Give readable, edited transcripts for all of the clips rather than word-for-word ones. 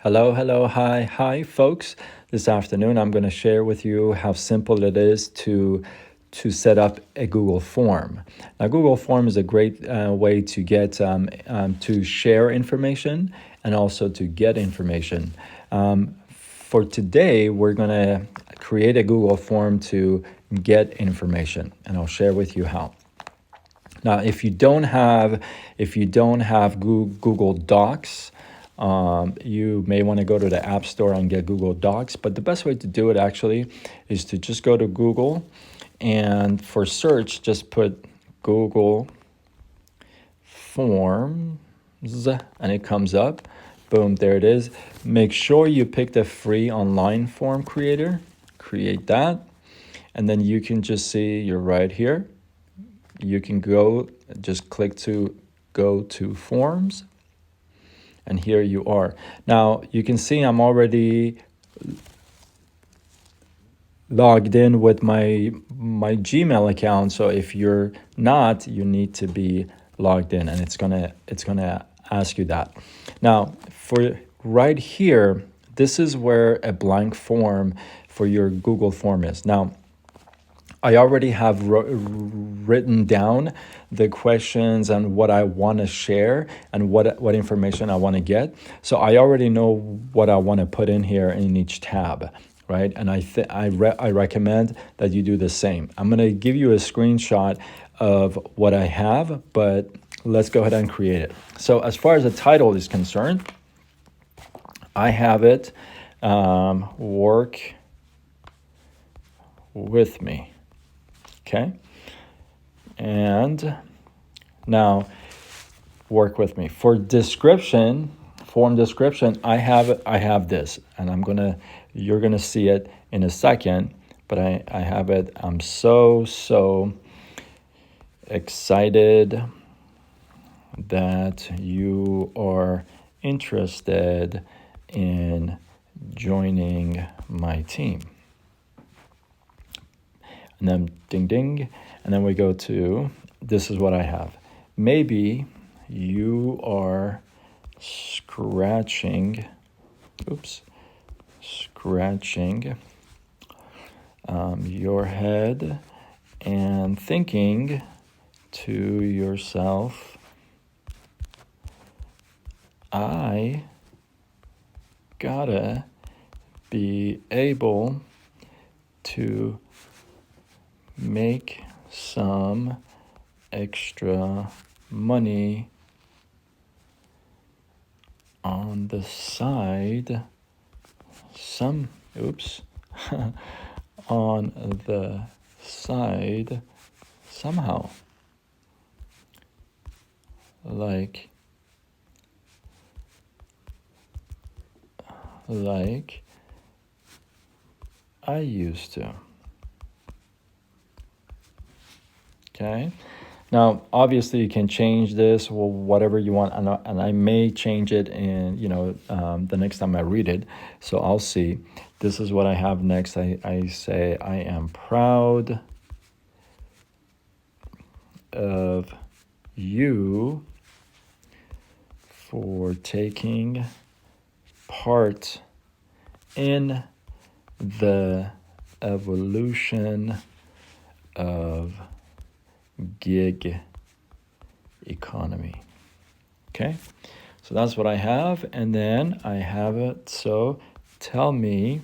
Hello, hello, hi, folks. This afternoon, I'm going to share with you how simple it is to set up a Google form. Now, Google Form is a great way to get to share information and also to get information. For today, we're going to create a Google Form to get information, and I'll share with you how. Now, if you don't have Google Docs, you may want to go to the App Store and get Google Docs. But the best way to do it actually is to just go to Google, and for search, just put Google Forms, and it comes up. Boom, there it is. Make sure you pick the free online form creator. Create that, and then you can just see you're right here. You can just click to go to forms, and here you are. Now you can see I'm already logged in with my Gmail account. So if you're not, you need to be logged in, and it's gonna ask you that. Now for right here, this is where a blank form for your Google form is. Now I already have written down the questions and what I want to share and what information I want to get. So I already know what I want to put in here in each tab, right? And I recommend that you do the same. I'm going to give you a screenshot of what I have, but let's go ahead and create it. So as far as the title is concerned, I have it work with me. Okay, and now work with me. For description, form description, I have this, and you're gonna see it in a second, but I have it. I'm so excited that you are interested in joining my team. And then ding, ding. And then we go to, this is what I have. Maybe you are scratching your head and thinking to yourself, I gotta be able to make some extra money on the side, on the side somehow, like I used to. Okay, now obviously you can change this or whatever you want, and I may change it in the next time I read it, so I'll see. This is what I have next. I say I am proud of you for taking part in the evolution of gig economy. Okay, so that's what I have, and then I have it. So tell me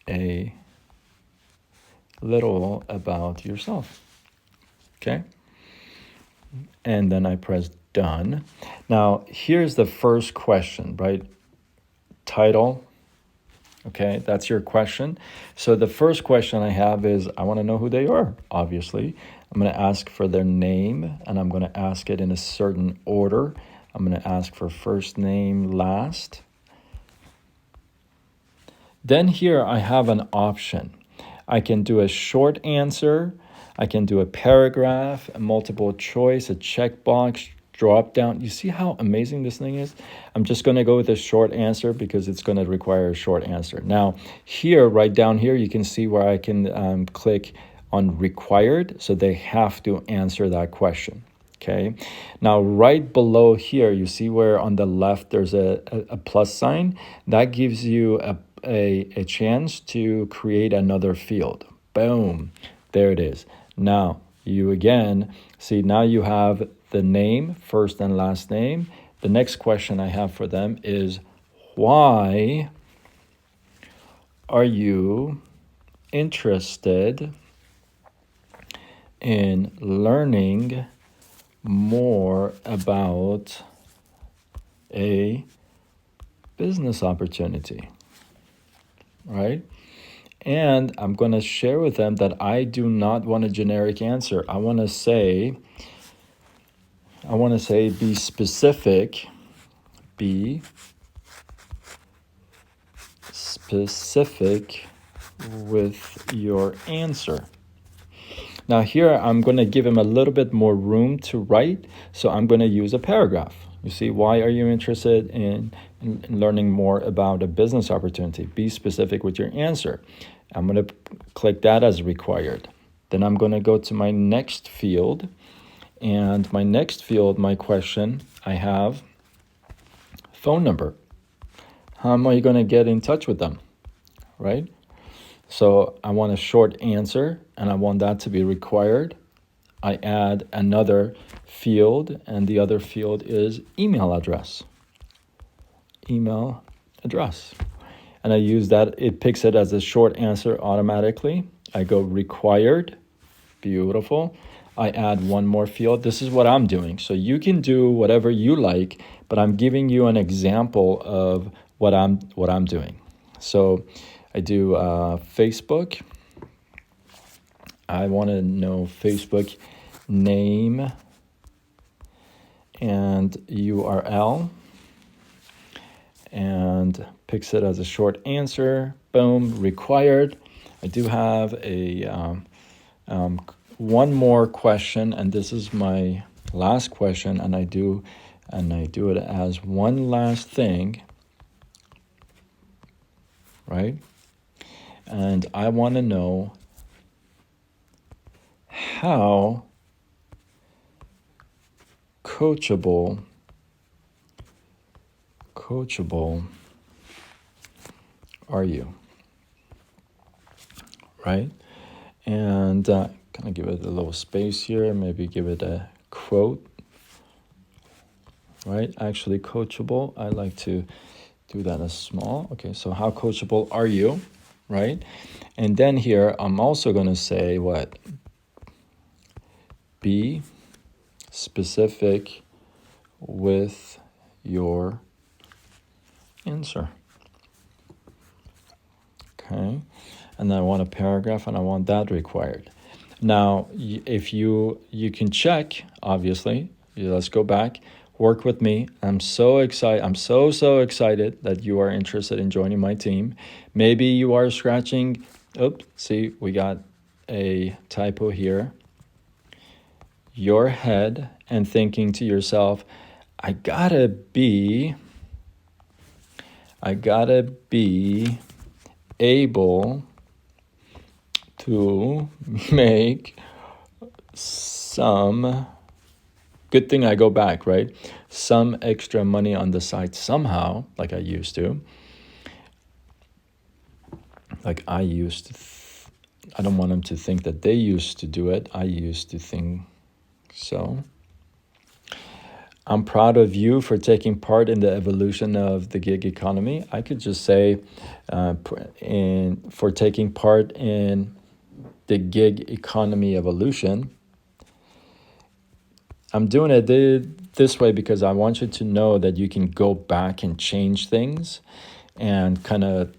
a little about yourself. Okay, and then I press done. Now here's the first question, right? Title. Okay, that's your question. So the first question I have is, I want to know who they are, obviously. I'm going to ask for their name, and I'm going to ask it in a certain order. I'm going to ask for first name, last. Then here I have an option. I can do a short answer. I can do a paragraph, a multiple choice, a checkbox, drop down. You see how amazing this thing is? I'm just going to go with a short answer because it's going to require a short answer. Now here, right down here, you can see where I can click on required. So they have to answer that question. Okay. Now, right below here, you see where on the left there's a plus sign. That gives you a chance to create another field. Boom. There it is. Now, you again, see, now you have the name, first and last name. The next question I have for them is, why are you interested in learning more about a business opportunity, right? And I'm going to share with them that I do not want a generic answer. I want to say be specific. Be specific with your answer. Now here I'm going to give him a little bit more room to write, so I'm going to use a paragraph. You see, why are you interested in learning more about a business opportunity? Be specific with your answer. I'm going to click that as required. Then I'm going to go to my next field, and my next field, my question, I have phone number. How am I going to get in touch with them, right? So I want a short answer, and I want that to be required. I add another field, and the other field is email address. Email address. And I use that. It picks it as a short answer automatically. I go required. Beautiful. I add one more field. This is what I'm doing. So you can do whatever you like, but I'm giving you an example of what I'm doing. So I do Facebook. I want to know Facebook name and URL, and picks it as a short answer. Boom, required. I do have a one more question, and this is my last question, and I do it as one last thing, right? And I want to know how coachable are you, right? And kind of give it a little space here, maybe give it a quote, right? Actually, coachable, I like to do that as small. Okay, so how coachable are you, right? And then here, I'm also going to say what? Be specific with your answer. Okay, and then I want a paragraph, and I want that required. Now, if you can check, obviously, let's go back, work with me. I'm so excited. I'm so excited that you are interested in joining my team. Maybe you are scratching, see, we got a typo here, your head, and thinking to yourself, I gotta be able to make some, good thing I go back, right? Some extra money on the side somehow, like I used to. I don't want them to think that they used to do it. I used to think so. I'm proud of you for taking part in the evolution of the gig economy. I could just say for taking part in the gig economy evolution. I'm doing it this way because I want you to know that you can go back and change things and kind of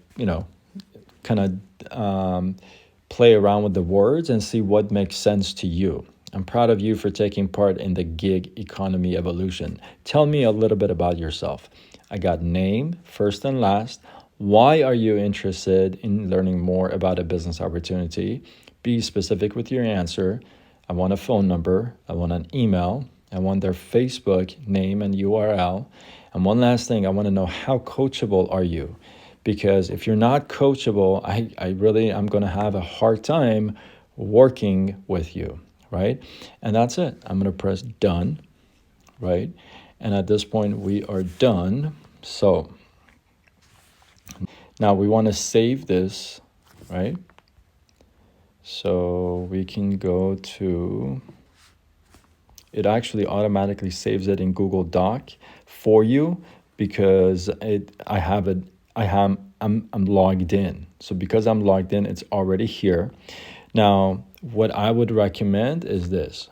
play around with the words and see what makes sense to you. I'm proud of you for taking part in the gig economy evolution. Tell me a little bit about yourself. I got name, first and last. Why are you interested in learning more about a business opportunity? Be specific with your answer. I want a phone number. I want an email. I want their Facebook name and URL. And one last thing, I want to know, how coachable are you? Because if you're not coachable, I'm going to have a hard time working with you. right? And that's it. I'm going to press done, right? And at this point, we are done. So now we want to save this, right? So we can go to, it actually automatically saves it in Google Doc for you because I'm logged in. So because I'm logged in, it's already here. Now, what I would recommend is this.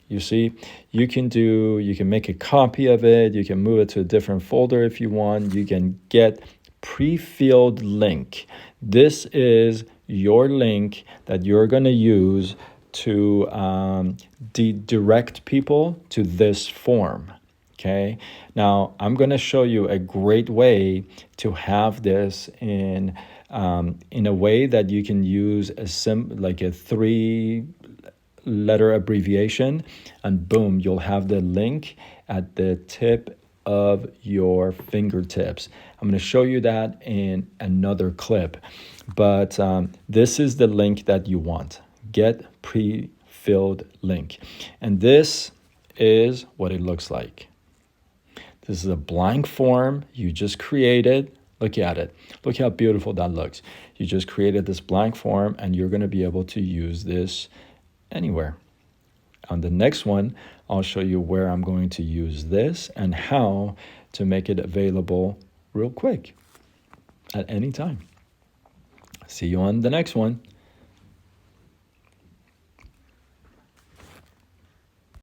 You see, you can make a copy of it, you can move it to a different folder if you want, you can get pre-filled link. This is your link that you're going to use to direct people to this form. Okay, now I'm going to show you a great way to have this in a way that you can use like a 3-letter abbreviation, and boom, you'll have the link at the tip of your fingertips. I'm going to show you that in another clip, but this is the link that you want. Get pre-filled link. And this is what it looks like. This is a blank form you just created. Look at it. Look how beautiful that looks. You just created this blank form and you're going to be able to use this anywhere. On the next one, I'll show you where I'm going to use this and how to make it available real quick at any time. See you on the next one.